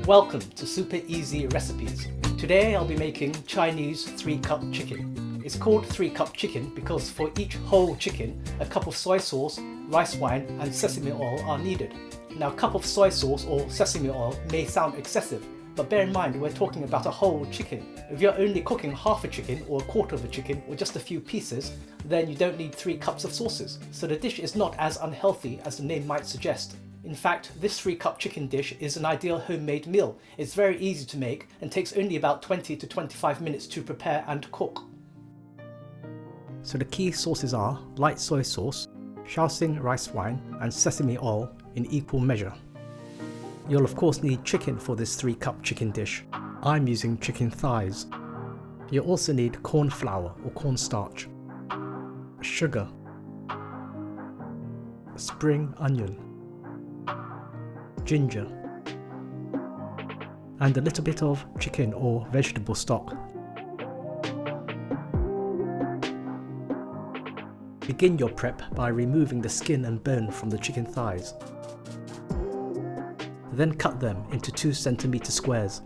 Welcome to Super Easy Recipes. Today I'll be making Chinese 3-cup chicken. It's called 3-cup chicken because for each whole chicken, a cup of soy sauce, rice wine and sesame oil are needed. Now, a cup of soy sauce or sesame oil may sound excessive, but bear in mind we're talking about a whole chicken. If you're only cooking half a chicken or a quarter of a chicken or just a few pieces, then you don't need 3 cups of sauces. So the dish is not as unhealthy as the name might suggest. In fact, this 3-cup chicken dish is an ideal homemade meal. It's very easy to make and takes only about 20 to 25 minutes to prepare and cook. So the key sauces are light soy sauce, Shaoxing Rice Wine and sesame oil in equal measure. You'll of course need chicken for this 3-cup chicken dish. I'm using chicken thighs. You'll also need corn flour or cornstarch, sugar, spring onion, ginger, and a little bit of chicken or vegetable stock. Begin your prep by removing the skin and bone from the chicken thighs. Then cut them into 2 cm squares.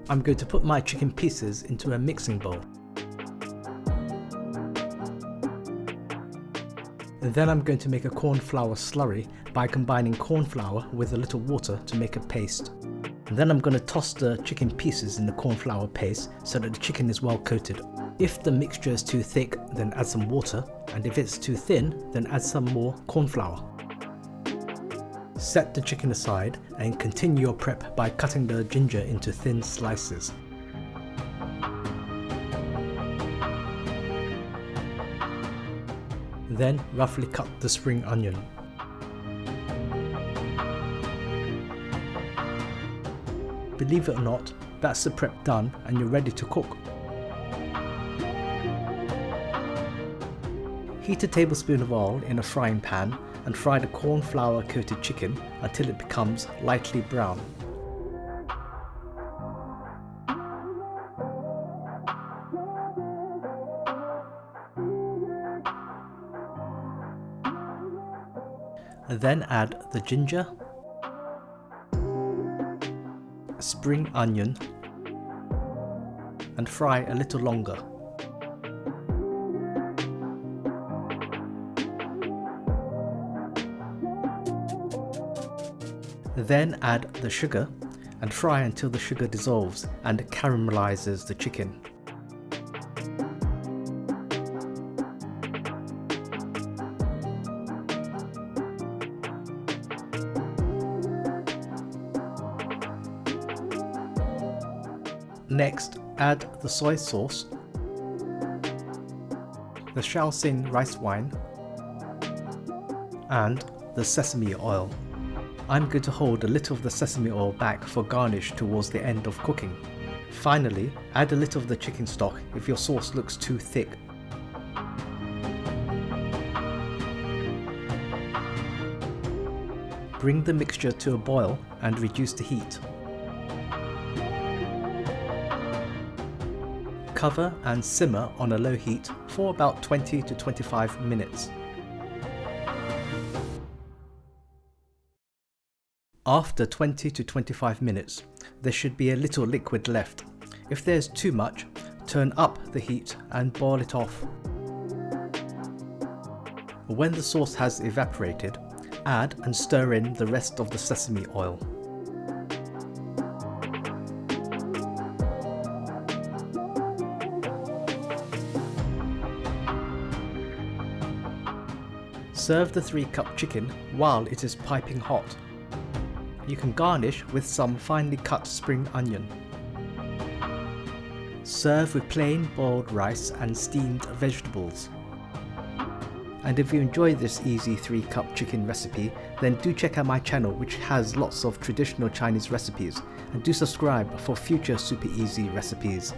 I'm going to put my chicken pieces into a mixing bowl. Then I'm going to make a corn flour slurry by combining corn flour with a little water to make a paste. And then I'm going to toss the chicken pieces in the corn flour paste so that the chicken is well coated. If the mixture is too thick, then add some water, and if it's too thin, then add some more corn flour. Set the chicken aside and continue your prep by cutting the ginger into thin slices. Then roughly cut the spring onion. Believe it or not, that's the prep done and you're ready to cook. Heat a tablespoon of oil in a frying pan and fry the corn flour coated chicken until it becomes lightly brown. Then add the ginger, spring onion, and fry a little longer. Then add the sugar and fry until the sugar dissolves and caramelizes the chicken. Next, add the soy sauce, the Shaoxing Rice Wine, and the sesame oil. I'm going to hold a little of the sesame oil back for garnish towards the end of cooking. Finally, add a little of the chicken stock if your sauce looks too thick. Bring the mixture to a boil and reduce the heat. Cover and simmer on a low heat for about 20 to 25 minutes. After 20 to 25 minutes, there should be a little liquid left. If there's too much, turn up the heat and boil it off. When the sauce has evaporated, add and stir in the rest of the sesame oil. Serve the 3-cup chicken while it is piping hot. You can garnish with some finely cut spring onion. Serve with plain boiled rice and steamed vegetables. And if you enjoy this easy 3-cup chicken recipe, then do check out my channel which has lots of traditional Chinese recipes, and do subscribe for future super easy recipes.